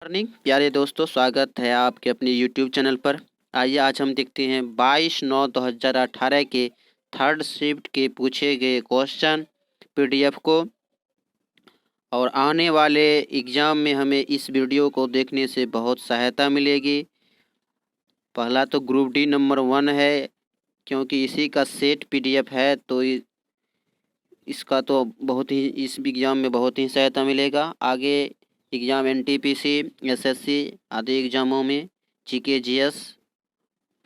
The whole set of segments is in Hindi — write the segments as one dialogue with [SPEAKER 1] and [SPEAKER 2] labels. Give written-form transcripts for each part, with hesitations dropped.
[SPEAKER 1] मॉर्निंग प्यारे दोस्तों, स्वागत है आपके अपने यूट्यूब चैनल पर। आइए आज हम देखते हैं 22/9/2018 के थर्ड शिफ्ट के पूछे गए क्वेश्चन पीडीएफ को। और आने वाले एग्ज़ाम में हमें इस वीडियो को देखने से बहुत सहायता मिलेगी। पहला तो ग्रुप डी नंबर 1 है, क्योंकि इसी का सेट पीडीएफ है, तो इसका तो बहुत ही इस एग्ज़ाम में बहुत ही सहायता मिलेगा। आगे एग्ज़ाम एनटीपीसी, एसएससी आदि एग्ज़ामों में जीके जीएस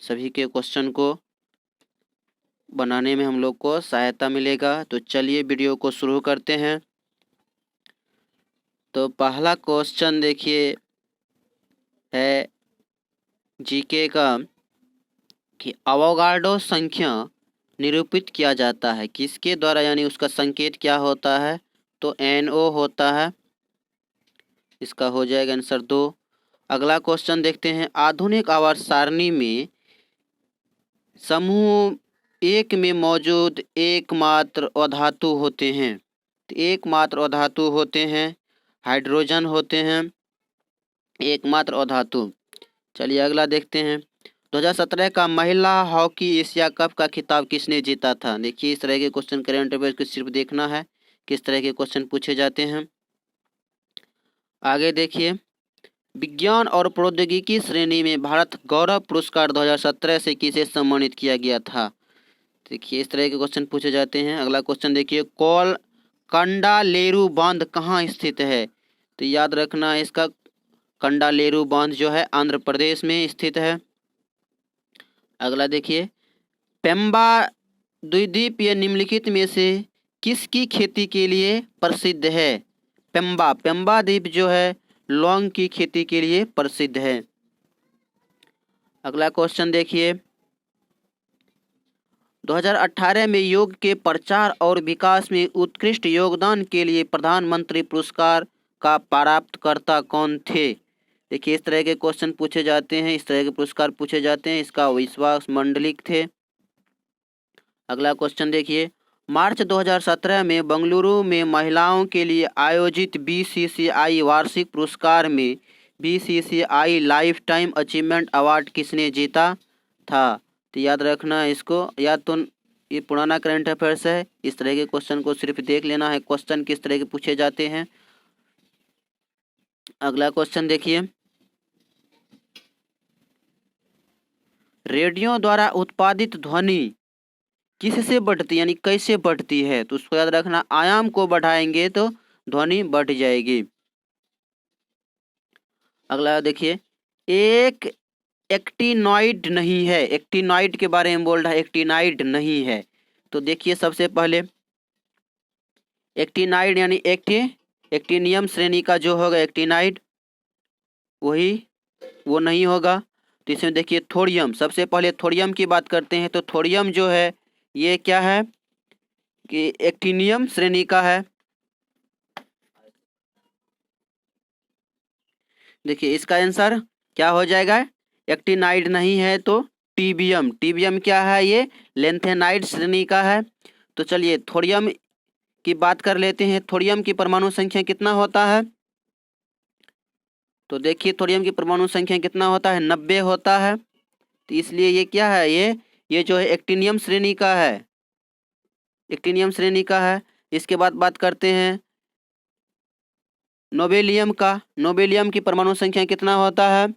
[SPEAKER 1] सभी के क्वेश्चन को बनाने में हम लोग को सहायता मिलेगा। तो चलिए वीडियो को शुरू करते हैं। तो पहला क्वेश्चन देखिए है जीके का कि अवोगाड्रो संख्या निरूपित किया जाता है किसके द्वारा, यानी उसका संकेत क्या होता है, तो NO होता है। इसका हो जाएगा आंसर 2। अगला क्वेश्चन देखते हैं। आधुनिक आवर्त सारणी में समूह 1 में मौजूद एकमात्र अधातु होते हैं, तो एकमात्र अधातु होते हैं हाइड्रोजन होते हैं एकमात्र अधातु। चलिए अगला देखते हैं। 2017 का महिला हॉकी एशिया कप का खिताब किसने जीता था। देखिए इस तरह के क्वेश्चन करंट अफेयर्स को सिर्फ देखना है किस तरह के क्वेश्चन पूछे जाते हैं। आगे देखिए, विज्ञान और प्रौद्योगिकी श्रेणी में भारत गौरव पुरस्कार 2017 से किसे सम्मानित किया गया था। देखिए इस तरह के क्वेश्चन पूछे जाते हैं। अगला क्वेश्चन देखिए, कंडालेरू बांध कहाँ स्थित है, तो याद रखना इसका कंडालेरू बांध जो है आंध्र प्रदेश में स्थित है। अगला देखिए, पेम्बा द्वीपीय निम्नलिखित में से किसकी खेती के लिए प्रसिद्ध है। पेम्बा द्वीप जो है लौंग की खेती के लिए प्रसिद्ध है। अगला क्वेश्चन देखिए, 2018 में योग के प्रचार और विकास में उत्कृष्ट योगदान के लिए प्रधानमंत्री पुरस्कार का प्राप्तकर्ता कौन थे। देखिए इस तरह के क्वेश्चन पूछे जाते हैं, इस तरह के पुरस्कार पूछे जाते हैं। इसका विश्वास मंडलिक थे। अगला क्वेश्चन देखिए, मार्च 2017 में बेंगलुरु में महिलाओं के लिए आयोजित बीसीसीआई वार्षिक पुरस्कार में BCCI life time achievement award किसने जीता था। तो याद रखना इसको, या तो ये पुराना करंट अफेयर्स है, इस तरह के क्वेश्चन को सिर्फ देख लेना है क्वेश्चन किस तरह के पूछे जाते हैं। अगला क्वेश्चन देखिए, रेडियो द्वारा उत्पादित ध्वनि किससे बढ़ती यानी कैसे बढ़ती है, तो उसको याद रखना, आयाम को बढ़ाएंगे तो ध्वनि बढ़ जाएगी। अगला देखिए, एक एक्टिनॉइड नहीं है, एक्टिनॉइड के बारे में बोल रहा है, एक्टिनाइड नहीं है। तो देखिए सबसे पहले एक्टिनाइड यानी एक्टिनियम श्रेणी का जो होगा एक्टिनाइड वो नहीं होगा। तो इसमें देखिए थोरियम, सबसे पहले थोरियम की बात करते हैं। तो थोरियम जो है ये क्या है कि एक्टिनियम श्रेणी का है। देखिए इसका आंसर क्या हो जाएगा, एक्टिनाइड नहीं है तो टीबियम। टीबियम क्या है, ये लेंथेनाइड श्रेणी का है। तो चलिए थोरियम की बात कर लेते हैं। थोरियम की परमाणु संख्या कितना होता है, तो देखिए थोरियम की परमाणु संख्या कितना होता है, 90 होता है। तो इसलिए ये क्या है, ये जो है एक्टिनियम श्रेणी का है, एक्टिनियम श्रेणी का है। इसके बाद बात करते हैं नोबेलियम का। नोबेलियम की परमाणु संख्या कितना होता है,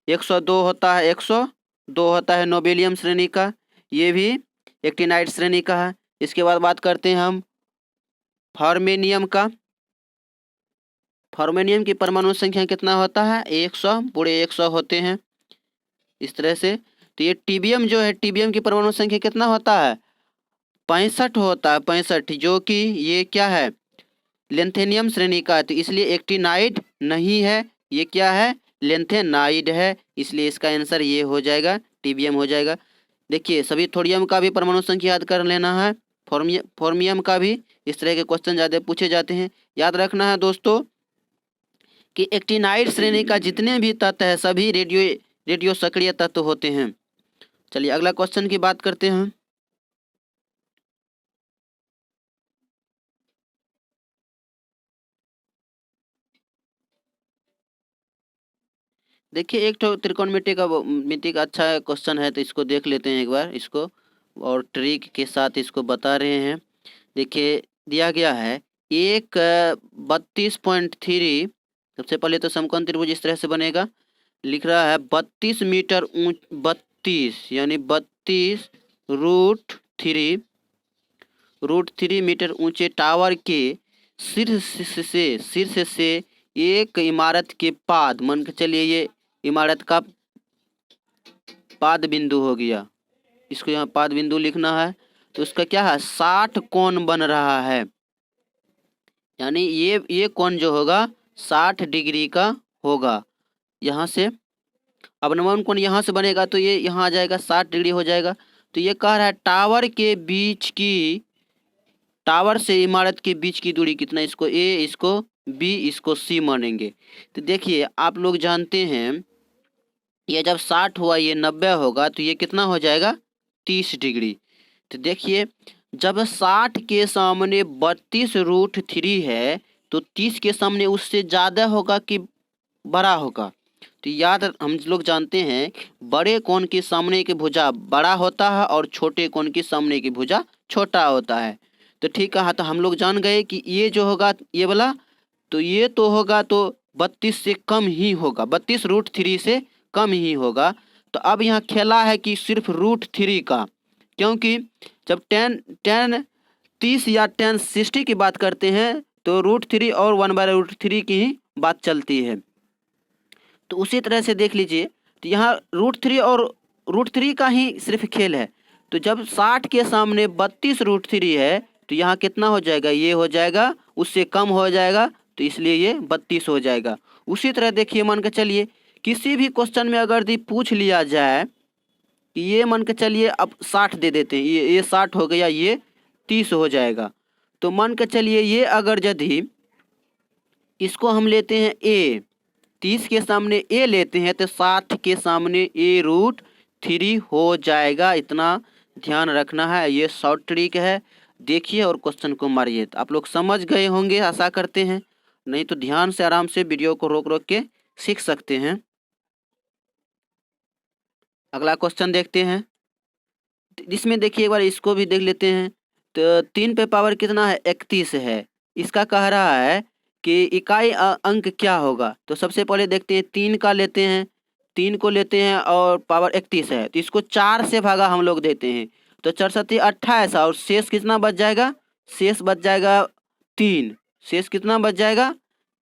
[SPEAKER 1] 102 होता है, 102 होता है नोबेलियम श्रेणी का। ये भी एक्टिनाइड श्रेणी का है। इसके बाद बात करते हैं हम फॉर्मेनियम का। फॉर्मेनियम की परमाणु संख्या कितना होता है, 100, पूरे 100 होते हैं इस तरह से। तो ये टीबियम जो है, टीबियम की परमाणु संख्या कितना होता है, 65 होता है, 65, जो कि ये क्या है, लेंथेनियम श्रेणी का है। तो इसलिए एक्टिनाइड नहीं है, ये क्या है, लेंथेनाइड है। इसलिए इसका आंसर ये हो जाएगा, टीबियम हो जाएगा। देखिए सभी थोरियम का भी परमाणु संख्या याद कर लेना है, फॉर्मियम का भी। इस तरह के क्वेश्चन ज़्यादा पूछे जाते हैं। याद रखना है दोस्तों कि एक्टिनाइड श्रेणी का जितने भी तत्व है सभी रेडियो सक्रिय तत्व होते हैं। चलिए अगला क्वेश्चन की बात करते हैं। देखिए एक तो त्रिकोणमिति का मिति का अच्छा क्वेश्चन है, तो इसको देख लेते हैं एक बार इसको, और ट्रिक के साथ इसको बता रहे हैं। देखिए दिया गया है एक 32.3। सबसे पहले तो समकोण त्रिभुज इस तरह से बनेगा, लिख रहा है 32 मीटर ऊंच, 32 यानी 32 √3 मीटर ऊंचे टावर के शीर्ष से एक इमारत के पाद, मान के चलिए ये इमारत का पाद बिंदु हो गया, इसको यहाँ पाद बिंदु लिखना है। तो उसका क्या है, 60 कोण बन रहा है, यानी ये कोण जो होगा 60 डिग्री का होगा। यहाँ से अब नमन कोण यहाँ से बनेगा तो ये यहाँ आ जाएगा, 60 डिग्री हो जाएगा। तो ये कह रहा है टावर से इमारत के बीच की दूरी कितना, इसको ए, इसको बी, इसको सी मानेंगे। तो देखिए आप लोग जानते हैं ये जब 60 हुआ ये 90 होगा, तो ये कितना हो जाएगा, 30 डिग्री। तो देखिए जब 60 के सामने 32√3 है, तो 30 के सामने उससे ज़्यादा होगा कि बड़ा होगा। तो याद हम लोग जानते हैं बड़े कोण के सामने की भुजा बड़ा होता है और छोटे कोण के सामने की भुजा छोटा होता है। तो ठीक है, तो हम लोग जान गए कि ये जो होगा ये वाला, तो ये तो होगा तो 32 से कम ही होगा, 32√3 से कम ही होगा। तो अब यहाँ खेला है कि सिर्फ √3 का, क्योंकि जब 10 30 या 10 60 की बात करते हैं तो √3 और 1/√3 की ही बात चलती है। तो उसी तरह से देख लीजिए, तो यहाँ √3 और √3 का ही सिर्फ खेल है। तो जब 60 के सामने 32√3 है, तो यहाँ कितना हो जाएगा, ये हो जाएगा, उससे कम हो जाएगा, तो इसलिए ये 32 हो जाएगा। उसी तरह देखिए मान के चलिए किसी भी क्वेश्चन में अगर दी पूछ लिया जाए कि ये मान के चलिए अब 60 दे देते हैं, ये 60 हो गया, ये 30 हो जाएगा। तो मान के चलिए ये अगर यदि इसको हम लेते हैं ए, 30 के सामने ए लेते हैं तो 60 के सामने a√3 हो जाएगा। इतना ध्यान रखना है, ये शॉर्ट ट्रिक है। देखिए और क्वेश्चन को मारिए। तो आप लोग समझ गए होंगे, आशा करते हैं, नहीं तो ध्यान से आराम से वीडियो को रोक रोक के सीख सकते हैं। अगला क्वेश्चन देखते हैं, इसमें देखिए एक बार इसको भी देख लेते हैं। तो 3 पे पावर कितना है, 31 है। इसका कह रहा है कि इकाई अंक क्या होगा। तो सबसे पहले देखते हैं 3 का लेते हैं, 3 को लेते हैं और पावर 31 है, तो इसको 4 से भागा हम लोग देते हैं, तो 4 7 28 और शेष कितना बच जाएगा, शेष बच जाएगा 3, शेष कितना बच जाएगा,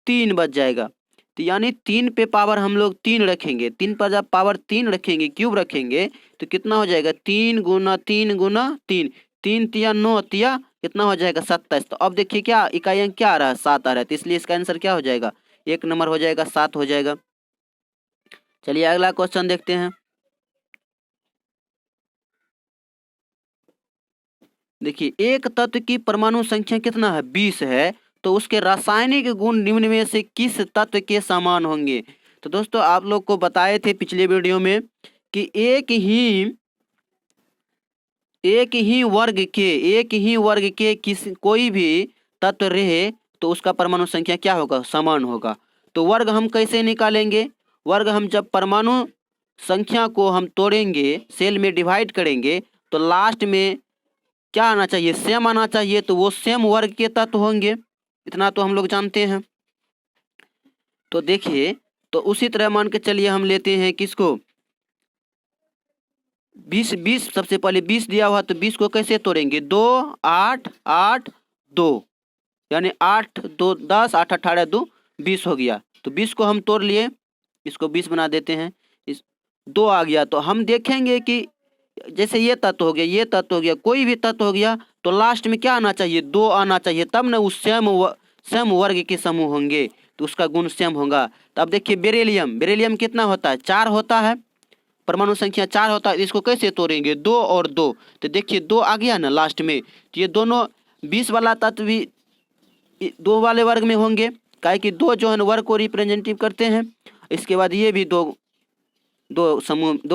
[SPEAKER 1] 3 बच जाएगा। तो यानी 3 पे पावर हम लोग 3 रखेंगे, 3 पर जब पावर 3 रखेंगे, क्यूब रखेंगे, तो कितना हो जाएगा, 3 गुना 3 गुना 3, 3 तिया 9 तिया कितना हो जाएगा, 27। तो अब देखिए क्या इकाई अंक क्या आ रहा है, 7 आ रहा है, तो इसलिए इसका आंसर क्या हो जाएगा, 1 नंबर हो जाएगा, 7 हो जाएगा। चलिए अगला क्वेश्चन देखते हैं। देखिए एक तत्व की परमाणु संख्या कितना है, 20 है, तो उसके रासायनिक गुण निम्न में से किस तत्व के समान होंगे। तो दोस्तों आप लोग को बताए थे पिछले वीडियो में कि एक ही वर्ग के कोई भी तत्व रहे तो उसका परमाणु संख्या क्या होगा, समान होगा। तो वर्ग हम कैसे निकालेंगे, वर्ग हम जब परमाणु संख्या को हम तोड़ेंगे, सेल में डिवाइड करेंगे, तो लास्ट में क्या आना चाहिए, सेम आना चाहिए, तो वो सेम वर्ग के तत्व होंगे। इतना तो हम लोग जानते हैं। तो देखिए, तो उसी तरह मान के चलिए हम लेते हैं किसको, 20 सबसे पहले 20 दिया हुआ, तो 20 को कैसे तोड़ेंगे, 2 8 8 2, यानी 8 2 10, 8 18 2 20 हो गया। तो 20 को हम तोड़ लिए, इसको 20 बना देते हैं, इस 2 आ गया। तो हम देखेंगे कि जैसे ये तत्व हो गया, ये तत्व हो गया, कोई भी तत्व हो गया, तो लास्ट में क्या आना चाहिए, 2 आना चाहिए, तब ना उस सेम वर्ग के समूह होंगे, तो उसका गुण सेम होगा। तो अब देखिए बेरिलियम कितना होता है, 4 होता है, परमाणु संख्या 4 होता है। इसको कैसे तोड़ेंगे, 2 और 2, तो देखिए 2 आ गया ना लास्ट में, तो ये दोनों 20 वाला तत्व भी 2 वाले वर्ग में होंगे, काहे कि 2 जो है वर्ग को रिप्रेजेंटिव करते हैं। इसके बाद ये भी दो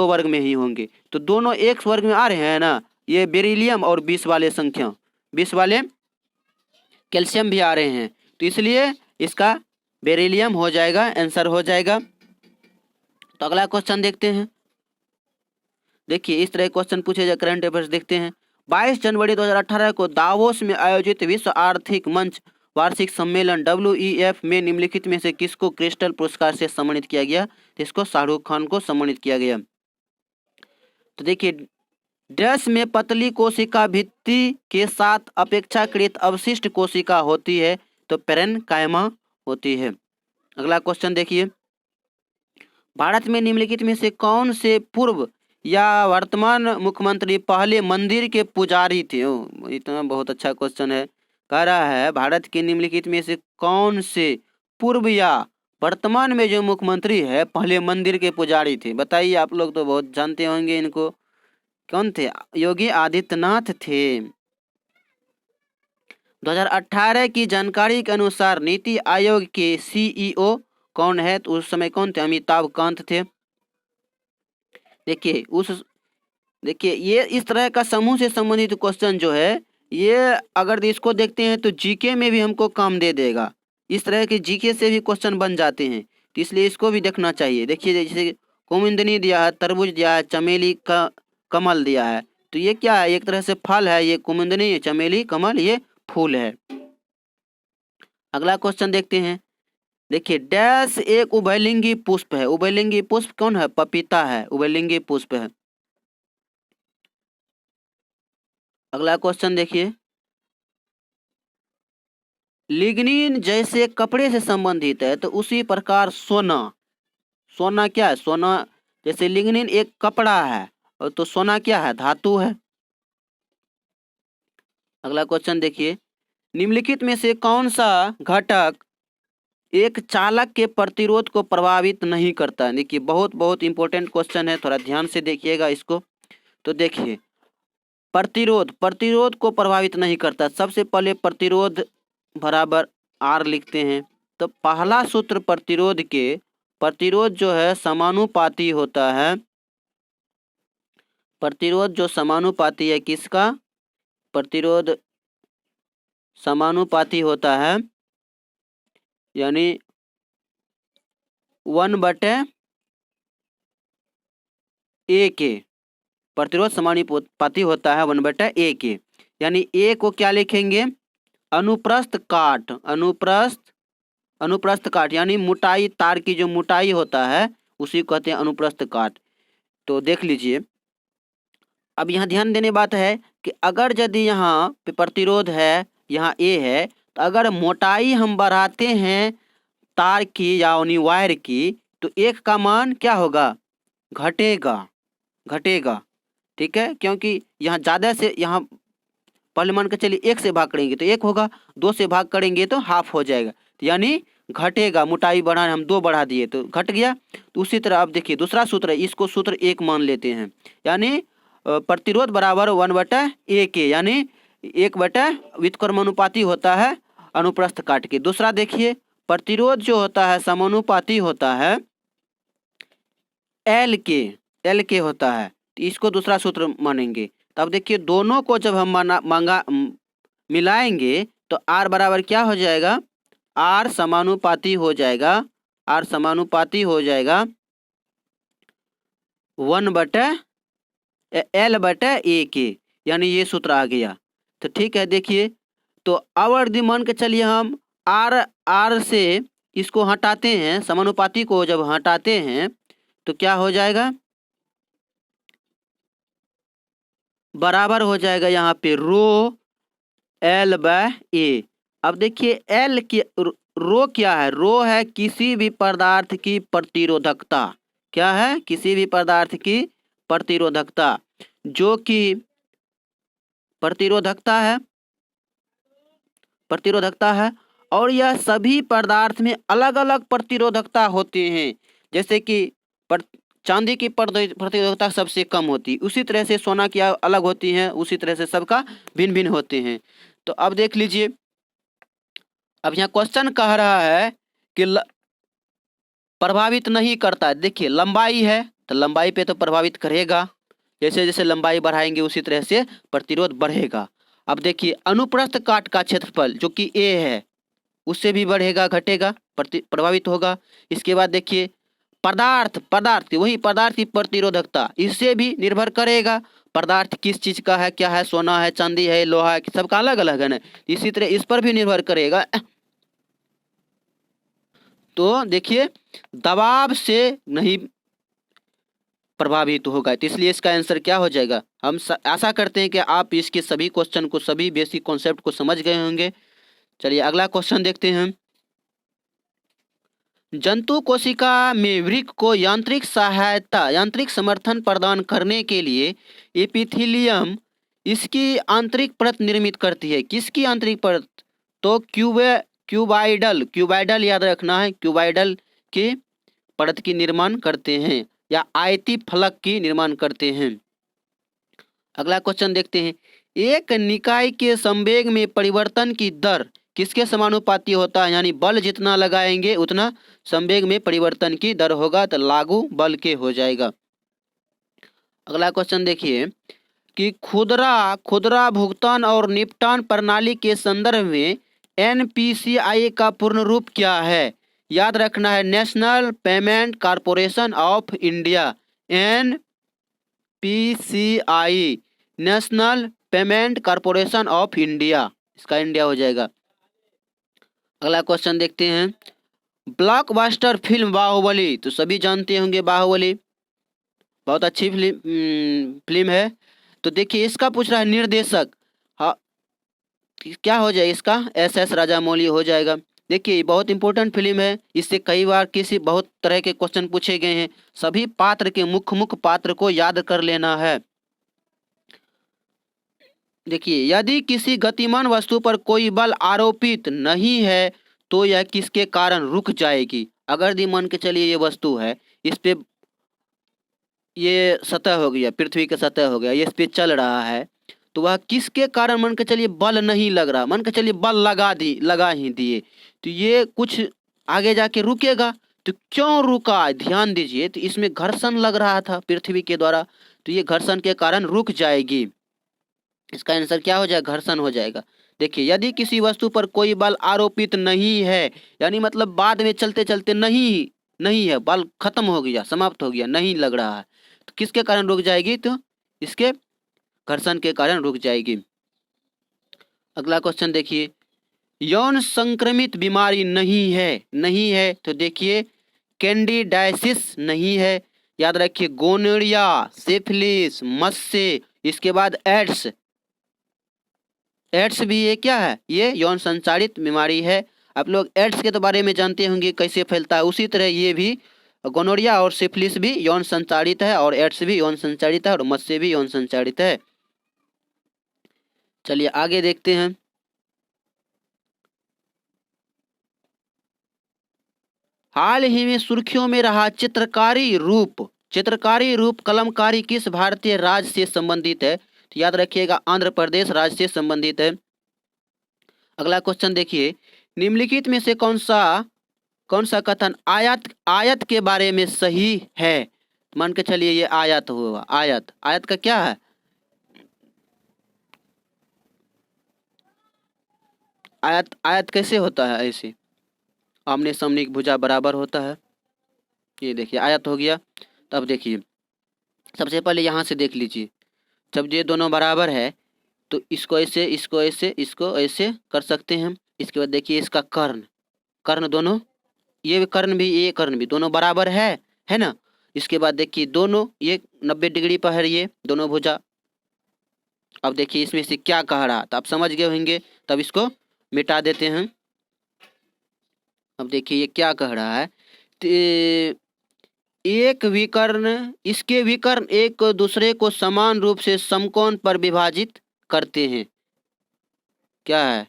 [SPEAKER 1] वर्ग में ही होंगे, तो दोनों एक वर्ग में आ रहे हैं ना, ये बेरिलियम और 20 वाले संख्या, 20 वाले कैल्शियम भी आ रहे हैं, तो इसलिए इसका बेरिलियम हो जाएगा, आंसर हो जाएगा। तो अगला क्वेश्चन देखते हैं। देखिए इस तरह क्वेश्चन पूछे जाए करंट अफेयर्स देखते हैं। 22 जनवरी 2018 को दावोस में आयोजित विश्व आर्थिक मंच वार्षिक सम्मेलन WEF में निम्नलिखित में से किसको क्रिस्टल पुरस्कार से सम्मानित किया गया? तो इसको शाहरुख खान को सम्मानित किया गया। तो देखिए डैश में पतली कोशिका भित्ति के साथ अपेक्षाकृत अवशिष्ट कोशिका होती है, तो पेरेन्काइमा होती है। अगला क्वेश्चन देखिए, भारत में निम्नलिखित में से कौन से पूर्व या वर्तमान मुख्यमंत्री पहले मंदिर के पुजारी थे? इतना बहुत अच्छा क्वेश्चन है। कह रहा है भारत के निम्नलिखित में से कौन से पूर्व या वर्तमान में जो मुख्यमंत्री है पहले मंदिर के पुजारी थे? बताइए, आप लोग तो बहुत जानते होंगे इनको। कौन थे? योगी आदित्यनाथ थे। 2018 की जानकारी के अनुसार नीति आयोग के CEO कौन है? तो उस समय कौन थे? अमिताभ कांत थे। देखिए ये इस तरह का समूह से संबंधित क्वेश्चन जो है, ये अगर इसको देखते हैं तो जीके में भी हमको काम दे देगा। इस तरह के जीके से भी क्वेश्चन बन जाते हैं, तो इसलिए इसको भी देखना चाहिए। देखिए जैसे कुमुदिनी दिया है, तरबूज दिया है, चमेली का कमल दिया है, तो ये क्या है? एक तरह से फल है। ये कुमुदिनी, चमेली, कमल ये फूल है। अगला क्वेश्चन देखते हैं। देखिए डैश एक उभयलिंगी पुष्प है। उभयलिंगी पुष्प कौन है? पपीता है, उभयलिंगी पुष्प है। अगला क्वेश्चन देखिए, लिग्निन जैसे कपड़े से संबंधित है, तो उसी प्रकार सोना, सोना क्या है? सोना जैसे लिग्निन एक कपड़ा है, और तो सोना क्या है? धातु है। अगला क्वेश्चन देखिए, निम्नलिखित में से कौन सा घटक एक चालक के प्रतिरोध को प्रभावित नहीं करता? देखिए बहुत इंपॉर्टेंट क्वेश्चन है, थोड़ा ध्यान से देखिएगा इसको। तो देखिए प्रतिरोध को प्रभावित नहीं करता। सबसे पहले प्रतिरोध बराबर R लिखते हैं। तो पहला सूत्र प्रतिरोध जो है समानुपाती होता है। प्रतिरोध जो समानुपाती है, किसका? प्रतिरोध समानुपाती होता है, यानी 1/A के। प्रतिरोध समानुपाती होता है 1/A के, यानी A को क्या लिखेंगे? अनुप्रस्थ काट, यानी मोटाई, तार की जो मोटाई होता है उसी को कहते हैं अनुप्रस्थ काट। तो देख लीजिए, अब यहाँ ध्यान देने बात है कि अगर यदि यहाँ पे प्रतिरोध है, यहाँ A है, तो अगर मोटाई हम बढ़ाते हैं तार की या वायर की, तो एक का मान क्या होगा? घटेगा। ठीक है, क्योंकि यहाँ ज़्यादा से, यहाँ पहले मान के चलिए 1 से भाग करेंगे तो 1 होगा, 2 से भाग करेंगे तो हाफ हो जाएगा, तो यानी घटेगा। मोटाई बढ़ाने हम 2 बढ़ा दिए तो घट गया। तो उसी तरह आप देखिए दूसरा सूत्र है, इसको सूत्र 1 मान लेते हैं, यानी प्रतिरोध बराबर 1/A के, यानी 1/, व्युत्क्रमानुपाती होता है अनुप्रस्थ काट के। दूसरा देखिए, प्रतिरोध जो होता है समानुपाती होता है L के होता है, तो इसको दूसरा सूत्र मानेंगे। तब देखिए दोनों को जब हम मिलाएंगे तो R बराबर क्या हो जाएगा? R समानुपाती हो जाएगा 1/L/A के, यानी ये सूत्र आ गया। तो ठीक है, देखिए तो अब मान के चलिए हम R से इसको हटाते हैं, समानुपाती को जब हटाते हैं तो क्या हो जाएगा? बराबर हो जाएगा यहाँ पे ρL/A। अब देखिए L की रो क्या है? रो है किसी भी पदार्थ की प्रतिरोधकता। क्या है? किसी भी पदार्थ की प्रतिरोधकता, जो कि प्रतिरोधकता है, और यह सभी पदार्थ में अलग अलग प्रतिरोधकता होते हैं। जैसे कि चांदी की प्रतिरोधकता सबसे कम होती है, उसी तरह से सोना की अलग होती है, उसी तरह से सबका भिन्न भिन्न होते हैं। तो अब देख लीजिए, अब यहाँ क्वेश्चन कह रहा है कि प्रभावित नहीं करता। देखिए लंबाई है तो लंबाई पे तो प्रभावित करेगा, जैसे जैसे लंबाई बढ़ाएंगे उसी तरह से प्रतिरोध बढ़ेगा। अब देखिए अनुप्रस्थ काट का क्षेत्रफल जो कि A है, उससे भी बढ़ेगा, घटेगा, प्रभावित होगा। इसके बाद देखिए पदार्थ पदार्थ वही पदार्थ की प्रतिरोधकता इससे भी निर्भर करेगा। पदार्थ किस चीज का है, क्या है, सोना है, चांदी है, लोहा है, सबका अलग अलग है ना। इसी तरह इस पर भी निर्भर करेगा। तो देखिए दबाव से नहीं प्रभावित होगा, तो इसलिए इसका आंसर क्या हो जाएगा। हम आशा करते हैं कि आप इसके सभी क्वेश्चन को, सभी बेसिक कॉन्सेप्ट को समझ गए होंगे। चलिए अगला क्वेश्चन देखते हैं। जंतु कोशिका में वृक्क को यांत्रिक सहायता, यांत्रिक समर्थन प्रदान करने के लिए एपिथेलियम इसकी आंतरिक परत निर्मित करती है। किसकी आंतरिक परत? तो क्यूबाइडल, क्यूबाइडल याद रखना है, क्यूबाइडल की परत की निर्माण करते हैं या आयती फलक की निर्माण करते हैं। अगला क्वेश्चन देखते हैं। एक निकाय के संवेग में परिवर्तन की दर किसके समानुपाती होता है, यानी बल जितना लगाएंगे उतना संवेग में परिवर्तन की दर होगा, तो लागू बल के हो जाएगा। अगला क्वेश्चन देखिए कि खुदरा भुगतान और निपटान प्रणाली के संदर्भ में एनपीसीआई का पूर्ण रूप क्या है? याद रखना है, national payment corporation of India, NPCI, national payment corporation of India, इसका इंडिया हो जाएगा। अगला क्वेश्चन देखते हैं। ब्लॉकबस्टर फिल्म बाहुबली, तो सभी जानते होंगे बाहुबली बहुत अच्छी फिल्म है। तो देखिए इसका पूछ रहा है निर्देशक, हाँ क्या हो जाएगा इसका? एस राजामौली हो जाएगा। देखिए बहुत इंपॉर्टेंट फिल्म है, इससे कई बार बहुत तरह के क्वेश्चन पूछे गए हैं। सभी पात्र के मुख्य पात्र को याद कर लेना है। देखिए यदि किसी गतिमान वस्तु पर कोई बल आरोपित नहीं है तो यह किसके कारण रुक जाएगी? अगर दी मान के चलिए ये वस्तु है, इस पे ये सतह हो गया, पृथ्वी का सतह हो गया, ये इस पे चल रहा है, तो वह किसके कारण मान के चलिए बल नहीं लग रहा, मान के चलिए बल लगा ही दिए, तो ये कुछ आगे जाके रुकेगा। तो क्यों रुका ध्यान दीजिए, तो इसमें घर्षण लग रहा था पृथ्वी के द्वारा, तो ये घर्षण के कारण रुक जाएगी। इसका आंसर क्या हो जाएगा? घर्षण हो जाएगा। देखिए यदि किसी वस्तु पर कोई बल आरोपित नहीं है, यानी मतलब बाद में चलते चलते नहीं है, बल खत्म हो गया, समाप्त हो गया, नहीं लग रहा है, तो किसके कारण रुक जाएगी? तो इसके घर्षण के कारण रुक जाएगी। अगला क्वेश्चन देखिए, यौन संक्रमित बीमारी नहीं है, तो देखिए कैंडिडाइसिस नहीं है, याद रखिए गोनोरिया, सिफिलिस, मस्से, इसके बाद एड्स भी ये क्या है? ये यौन संचारित बीमारी है। आप लोग एड्स के तो बारे में जानते होंगे कैसे फैलता है, उसी तरह ये भी गोनोरिया और सिफिलिस भी यौन संचारित है, और एड्स भी यौन संचारित है, और मस्से भी यौन संचारित है। चलिए आगे देखते हैं। हाल ही में सुर्खियों में रहा चित्रकारी रूप कलमकारी किस भारतीय राज्य से संबंधित है? तो याद रखिएगा आंध्र प्रदेश राज्य से संबंधित है। अगला क्वेश्चन देखिए, निम्नलिखित में से कौन सा कथन आयत के बारे में सही है? मान के चलिए ये आयत हुआ, आयत का क्या है? आयत कैसे होता है? ऐसे आमने सामने की भुजा बराबर होता है। ये देखिए आयत हो गया। तब देखिए सबसे पहले यहाँ से देख लीजिए, जब ये दोनों बराबर है तो इसको ऐसे, इसको ऐसे कर सकते हैं। इसके बाद देखिए इसका कर्ण दोनों, ये कर्ण भी दोनों बराबर है ना। इसके बाद देखिए दोनों ये 90 डिग्री पर है, ये दोनों भुजा। अब देखिए इसमें से क्या कह रहा, तो आप समझ गए होंगे, तब इसको मिटा देते हैं। अब देखिए ये क्या कह रहा है, एक विकर्ण, इसके विकर्ण एक दूसरे को समान रूप से समकोण पर विभाजित करते हैं। क्या है?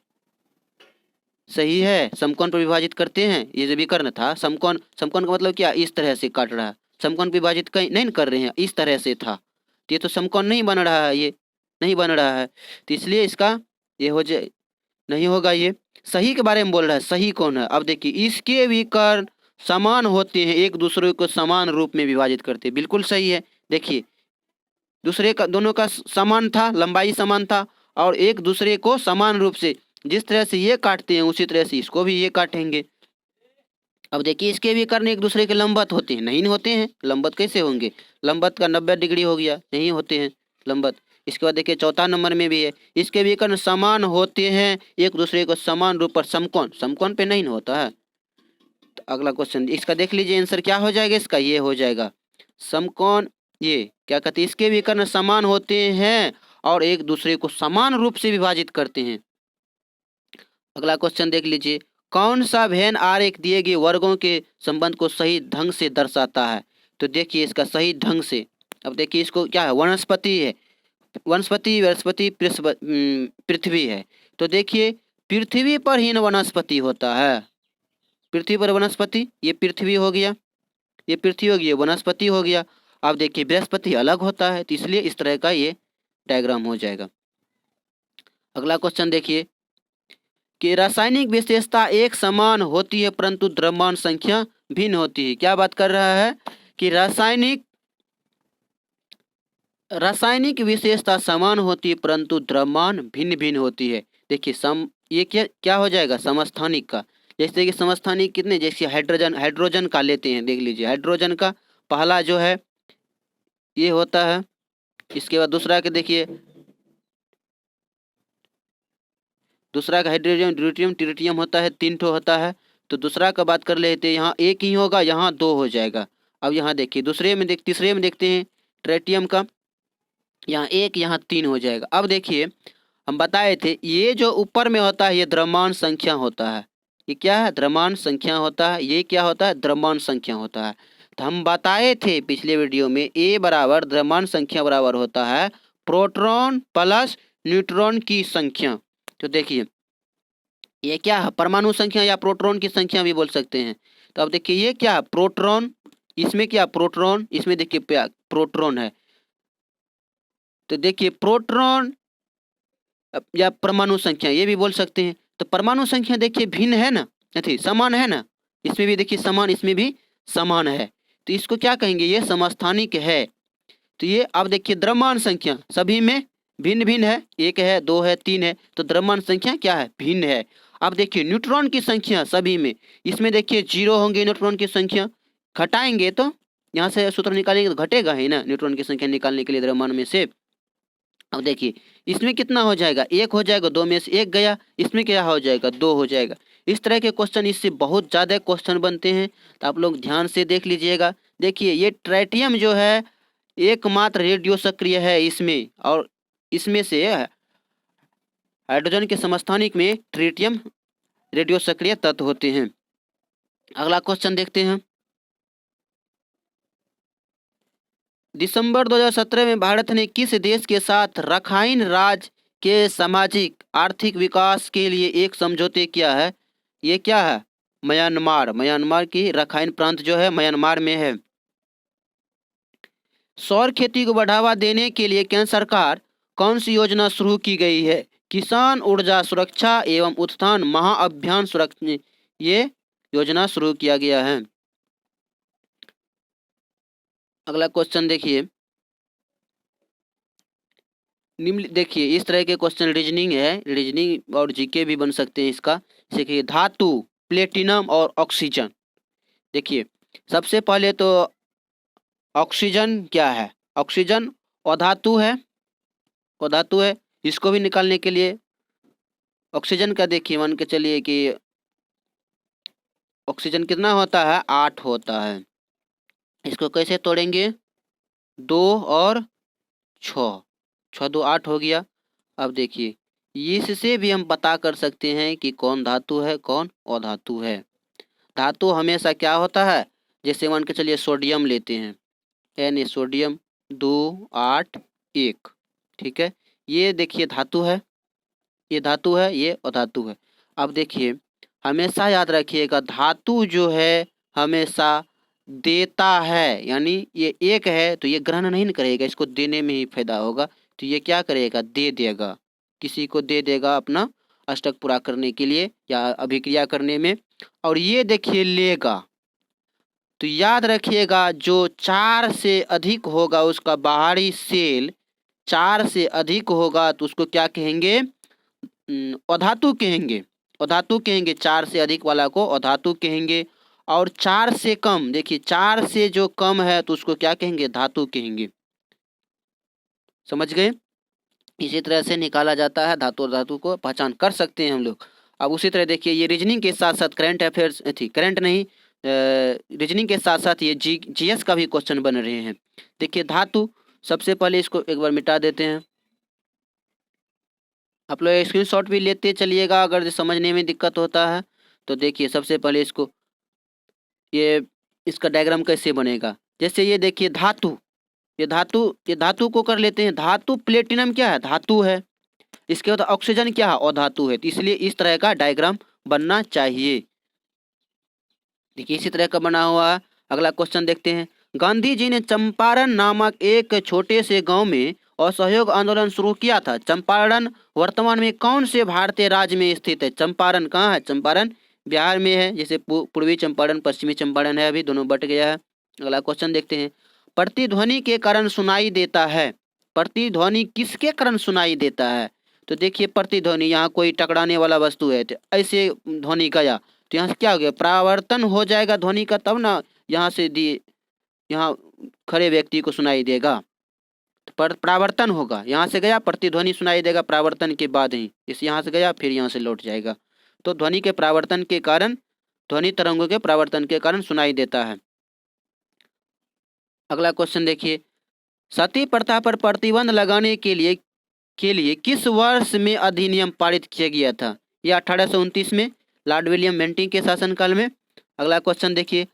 [SPEAKER 1] सही है, समकोण पर विभाजित करते हैं। ये जो विकर्ण था, समकोण का मतलब क्या? इस तरह से काट रहा है, समकोण विभाजित कहीं नहीं कर रहे हैं, इस तरह से था, तो ये तो समकोण नहीं बन रहा है, ये नहीं बन रहा है, तो इसलिए इसका ये हो जाए, नहीं होगा। ये सही के बारे में बोल रहा है, सही कौन है? अब देखिए इसके विकर्ण समान होते हैं, एक दूसरे को समान रूप में विभाजित करते हैं, बिल्कुल सही है। देखिए दोनों का समान था, लंबाई समान था, और एक दूसरे को समान रूप से जिस तरह से ये काटते हैं उसी तरह से इसको भी ये काटेंगे। अब देखिए इसके भी कर्ण एक दूसरे के लंबवत होते हैं, नहीं होते हैं, लंबवत कैसे होंगे, लंबवत का 90 डिग्री हो गया, नहीं होते हैं लंबवत। इसके बाद देखिए चौथा नंबर में भी है, इसके भी कर्ण समान होते हैं, एक दूसरे को समान रूप पर समकोण, समकोण पे नहीं होता है। तो अगला क्वेश्चन इसका देख लीजिए, आंसर क्या हो जाएगा इसका, ये हो जाएगा समकोण। ये क्या कहते हैं, इसके भी कर्ण समान होते हैं और एक दूसरे को समान रूप से विभाजित करते हैं। अगला क्वेश्चन देख लीजिए, कौन सा वेन आरेख दिए गए वर्गों के संबंध को सही ढंग से दर्शाता है। तो देखिए इसका सही ढंग से, अब देखिए इसको क्या है, वनस्पति है, वनस्पति वनस्पति पृथ्वी है। तो देखिए पृथ्वी पर ही वनस्पति होता है, पृथ्वी पर वनस्पति, ये पृथ्वी हो गया, ये पृथ्वी हो गया, वनस्पति हो गया। अब देखिए बृहस्पति अलग होता है, तो इसलिए इस तरह का ये डायग्राम हो जाएगा। अगला क्वेश्चन देखिए कि रासायनिक विशेषता एक समान होती है परंतु द्रव्यमान संख्या भिन्न होती है। क्या बात कर रहा है कि रासायनिक विशेषता समान होती है परंतु द्रव्यमान भिन्न भिन्न होती है। देखिए ये क्या हो जाएगा, समस्थानिक का। जैसे कि समस्थानिक कितने, जैसे हाइड्रोजन का लेते हैं, देख लीजिए हाइड्रोजन का पहला जो है ये होता है, इसके बाद दूसरा के देखिए, दूसरा का हाइड्रोजन ड्यूटेरियम ट्रिटियम होता है, 3 ठो होता है। तो दूसरा का बात कर लेते हैं, यहाँ एक ही होगा, यहाँ 2 हो जाएगा। अब यहाँ देखिए तीसरे में देखते हैं ट्रिटियम का, यहाँ 1 यहाँ 3 हो जाएगा। अब देखिए हम बताए थे ये जो ऊपर में होता है ये द्रव्यमान संख्या होता है, ये क्या है, द्रव्यमान संख्या होता है, ये क्या होता है, द्रव्यमान संख्या होता है। तो हम बताए थे पिछले वीडियो में ए बराबर द्रव्यमान संख्या बराबर होता है प्रोटॉन प्लस न्यूट्रॉन की संख्या। तो देखिए ये क्या है, परमाणु संख्या या प्रोटॉन की संख्या भी बोल सकते हैं। तो अब देखिए ये क्या है, प्रोटॉन, इसमें क्या प्रोटॉन, इसमें देखिए प्रोटॉन है। तो देखिए प्रोटॉन या परमाणु संख्या ये भी बोल सकते हैं। तो परमाणु संख्या देखिए भिन्न है ना, नहीं समान है ना, इसमें भी देखिए समान, इसमें भी समान है, तो इसको क्या कहेंगे, ये समस्थानिक है। तो ये अब देखिए द्रव्यमान संख्या सभी में भिन्न भिन्न है, 1 है 2 है 3 है, तो द्रव्यमान संख्या क्या है, भिन्न है। अब देखिए न्यूट्रॉन की संख्या सभी में, इसमें देखिए 0 होंगे न्यूट्रॉन की संख्या, घटाएंगे तो यहाँ से सूत्र निकालेंगे तो घटेगा ही ना न्यूट्रॉन की संख्या निकालने के लिए द्रव्यमान में से। अब देखिए इसमें कितना हो जाएगा, 1 हो जाएगा, 2 में से 1 गया, इसमें क्या हो जाएगा, 2 हो जाएगा। इस तरह के क्वेश्चन, इससे बहुत ज़्यादा क्वेश्चन बनते हैं, तो आप लोग ध्यान से देख लीजिएगा। देखिए ये ट्राइटियम जो है एकमात्र रेडियो सक्रिय है इसमें, और इसमें से हाइड्रोजन के समस्थानिक में ट्रिटियम रेडियो सक्रिय तत्व होते हैं। अगला क्वेश्चन देखते हैं, दिसंबर 2017 में भारत ने किस देश के साथ रखाइन राज्य के सामाजिक आर्थिक विकास के लिए एक समझौते किया है। ये क्या है, म्यांमार, म्यांमार की रखाइन प्रांत जो है म्यांमार में है। सौर खेती को बढ़ावा देने के लिए केंद्र सरकार कौन सी योजना शुरू की गई है। किसान ऊर्जा सुरक्षा एवं उत्थान महाअभियान सुरक्षा, ये योजना शुरू किया गया है। अगला क्वेश्चन देखिए, निम्न देखिए इस तरह के क्वेश्चन रीजनिंग है, रीजनिंग और जीके भी बन सकते हैं इसका। जैसे कि धातु, प्लेटिनम और ऑक्सीजन। देखिए सबसे पहले तो ऑक्सीजन क्या है, ऑक्सीजन अधातु है, अधातु है। इसको भी निकालने के लिए ऑक्सीजन का देखिए मान के चलिए कि ऑक्सीजन कितना होता है, 8 होता है। इसको कैसे तोड़ेंगे, 2 और 6, 6 2 8 हो गया। अब देखिए इससे भी हम पता कर सकते हैं कि कौन धातु है कौन अधातु है। धातु हमेशा क्या होता है, जैसे मान के चलिए सोडियम लेते हैं, Na सोडियम 2 8 1, ठीक है, ये देखिए धातु है, ये धातु है, ये अधातु है। अब देखिए हमेशा याद रखिएगा धातु जो है हमेशा देता है, यानी ये 1 है तो ये ग्रहण नहीं करेगा, इसको देने में ही फायदा होगा। तो ये क्या करेगा, दे देगा, किसी को दे देगा अपना अष्टक पूरा करने के लिए या अभिक्रिया करने में। और ये देखिए लेगा, तो याद रखिएगा जो 4 से अधिक होगा उसका बाहरी सेल 4 से अधिक होगा तो उसको क्या कहेंगे, अधातु कहेंगे, अधातु कहेंगे, 4 से अधिक वाला को अधातु कहेंगे। और 4 से कम, देखिए 4 से जो कम है तो उसको क्या कहेंगे, धातु कहेंगे। समझ गए? इसी तरह से निकाला जाता है, धातु और धातु को पहचान कर सकते हैं हम लोग। अब उसी तरह देखिए, ये रीजनिंग के साथ साथ करंट अफेयर्स थी, करंट नहीं, रीजनिंग के साथ साथ ये जीएस का भी क्वेश्चन बन रहे हैं। देखिए धातु, सबसे पहले इसको एक बार मिटा देते हैं। आप लोग स्क्रीनशॉट भी लेते चलिएगा अगर समझने में दिक्कत होता है तो। देखिए सबसे पहले इसको, ये इसका डायग्राम कैसे बनेगा, जैसे ये देखिए धातु, ये धातु को कर लेते हैं। धातु प्लेटिनम क्या है, धातु है। इसके बाद ऑक्सीजन क्या है, अधातु है। तो इसलिए इस तरह का डायग्राम बनना चाहिए। देखिए इसी तरह का बना हुआ है। अगला क्वेश्चन देखते हैं। गांधी जी ने चंपारण नामक एक छोटे से गांव में असहयोग आंदोलन शुरू किया था। चंपारण वर्तमान में कौन से भारतीय राज्य में स्थित है? चंपारण कहाँ है? चंपारण बिहार में है। जैसे पूर्वी चंपारण, पश्चिमी चंपारण है, अभी दोनों बट गया है। अगला क्वेश्चन देखते हैं। प्रतिध्वनि के कारण सुनाई देता है। प्रतिध्वनि किसके कारण सुनाई देता है? तो देखिए प्रतिध्वनि, यहाँ कोई टकराने वाला वस्तु है तो ऐसे ध्वनि गया तो यहाँ से क्या हो गया, परावर्तन हो जाएगा ध्वनि का, तब ना यहाँ से यहाँ खड़े व्यक्ति को सुनाई देगा। तो परावर्तन होगा, यहाँ से गया प्रतिध्वनि सुनाई देगा परावर्तन के बाद ही, इस यहाँ से गया फिर यहाँ से लौट जाएगा। तो ध्वनि के परावर्तन के कारण, ध्वनि तरंगों के परावर्तन के कारण सुनाई देता है। अगला क्वेश्चन देखिए। सती प्रथा पर प्रतिबंध लगाने के लिए किस वर्ष में अधिनियम पारित किया गया था? यह 1829 में, लॉर्ड विलियम बेंटिंग के शासनकाल में। अगला क्वेश्चन देखिए।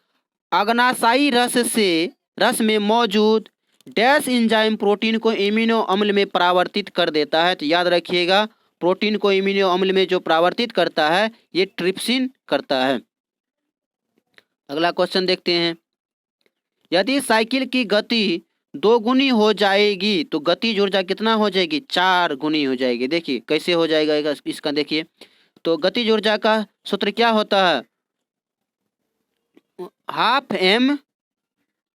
[SPEAKER 1] अग्नाशयी रस में मौजूद डैश एंजाइम प्रोटीन को इम्यूनो अम्ल में परावर्तित कर देता है। तो याद रखिएगा, प्रोटीन को इम्यूनो अम्ल में जो परावर्तित करता है ये ट्रिप्सिन करता है। अगला क्वेश्चन देखते हैं। यदि साइकिल की गति 2 गुनी हो जाएगी तो गतिज ऊर्जा कितना हो जाएगी? 4 गुनी हो जाएगी। देखिए कैसे हो जाएगा इसका देखिए। तो गतिज ऊर्जा का सूत्र क्या होता है? Half m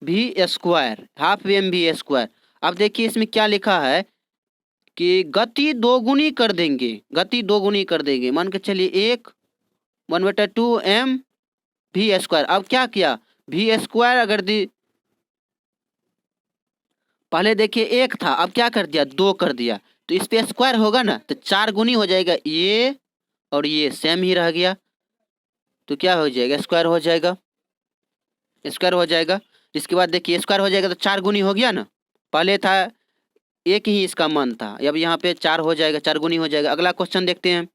[SPEAKER 1] v square, half m v square. अब देखिए इसमें क्या लिखा है कि गति 2 गुनी कर देंगे, गति 2 गुनी कर देंगे। मान के चलिए 1/2 एम वी स्क्वायर। अब क्या किया, वी स्क्वायर अगर पहले देखिए 1 था, अब क्या कर दिया, 2 कर दिया। तो इस पे स्क्वायर होगा ना तो 4 गुनी हो जाएगा। ये और ये सेम ही रह गया तो क्या हो जाएगा, स्क्वायर हो जाएगा, स्क्वायर हो जाएगा। इसके बाद देखिए स्क्वायर हो जाएगा तो 4 गुनी हो गया ना। पहले था 1 ही इसका मान था, अब यहाँ पे 4 हो जाएगा, 4 गुनी हो जाएगा। अगला क्वेश्चन देखते हैं।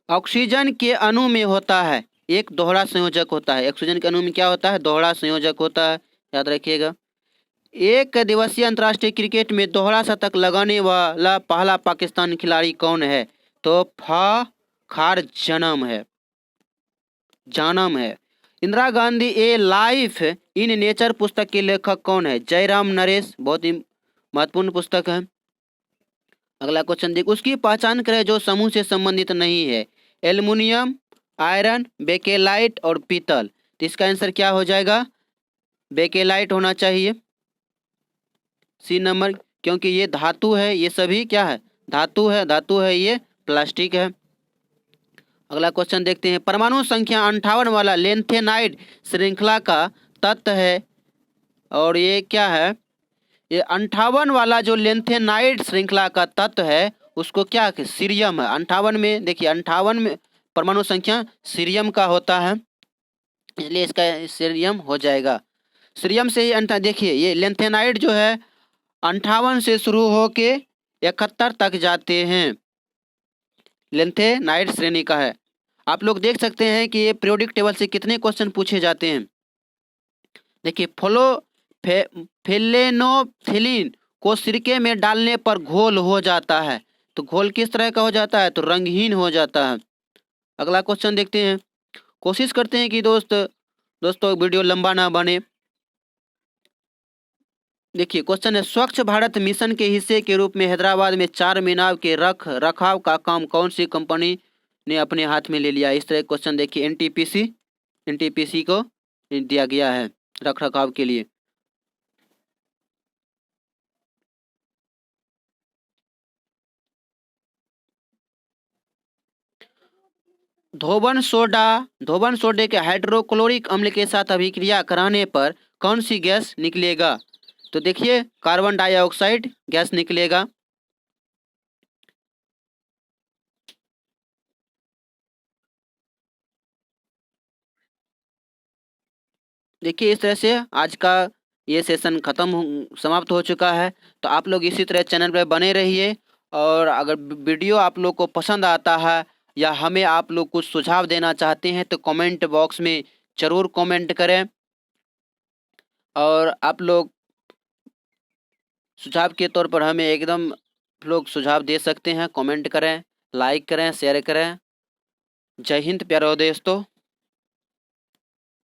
[SPEAKER 1] ऑक्सीजन के अणु में होता है एक दोहरा संयोजक होता है। ऑक्सीजन के अणु में क्या होता है, दोहरा संयोजक होता है, याद रखिएगा। एक दिवसीय अंतर्राष्ट्रीय क्रिकेट में दोहरा शतक लगाने वाला पहला पाकिस्तानी खिलाड़ी कौन है? तो फाखार जानम है। इंदिरा गांधी ए लाइफ इन नेचर पुस्तक के लेखक कौन है? जयराम नरेश, बहुत ही महत्वपूर्ण पुस्तक है। अगला क्वेश्चन देख। उसकी पहचान करें जो समूह से संबंधित नहीं है। एल्युमिनियम, आयरन, बेकेलाइट और पीतल। तो इसका आंसर क्या हो जाएगा, बेकेलाइट होना चाहिए, सी नंबर, क्योंकि ये धातु है, ये सभी क्या है, धातु है, धातु है, ये प्लास्टिक है। अगला क्वेश्चन देखते हैं। परमाणु संख्या 58 वाला लेंथेनाइड श्रृंखला का तत्व है, और ये क्या है, ये 58 वाला जो लेंथेनाइड श्रृंखला का तत्व है उसको क्या है, सीरियम है। 58 में देखिए, 58 में परमाणु संख्या सीरियम का होता है, इसलिए इसका सीरियम हो जाएगा। सीरियम से ही देखिए ये लेंथेनाइड जो है 58 से शुरू होके 71 तक जाते हैं, लेंथेनाइड श्रेणी का है। आप लोग देख सकते हैं कि ये पीरियोडिक टेबल से कितने क्वेश्चन पूछे जाते हैं। देखिए फेलेनोफिलिन को सिरके में डालने पर घोल हो जाता है। तो घोल किस तरह का हो जाता है, तो रंगहीन हो जाता है। अगला क्वेश्चन देखते हैं। कोशिश करते हैं कि दोस्तों वीडियो लंबा ना बने। देखिए क्वेश्चन है, स्वच्छ भारत मिशन के हिस्से के रूप में हैदराबाद में 4 मीनार के रख रखाव का काम कौन सी कंपनी ने अपने हाथ में ले लिया? इस तरह क्वेश्चन देखिए, एनटीपीसी को दिया गया है रख रखाव के लिए। धोबन सोडे के हाइड्रोक्लोरिक अम्ल के साथ अभिक्रिया कराने पर कौन सी गैस निकलेगा? तो देखिए कार्बन डाइऑक्साइड गैस निकलेगा। देखिए इस तरह से आज का ये सेशन समाप्त हो चुका है। तो आप लोग इसी तरह चैनल पर बने रहिए, और अगर वीडियो आप लोग को पसंद आता है या हमें आप लोग कुछ सुझाव देना चाहते हैं तो कमेंट बॉक्स में ज़रूर कमेंट करें। और आप लोग सुझाव के तौर पर हमें एकदम लोग सुझाव दे सकते हैं। कमेंट करें, लाइक करें, शेयर करें। जय हिंद प्यारे दोस्तों।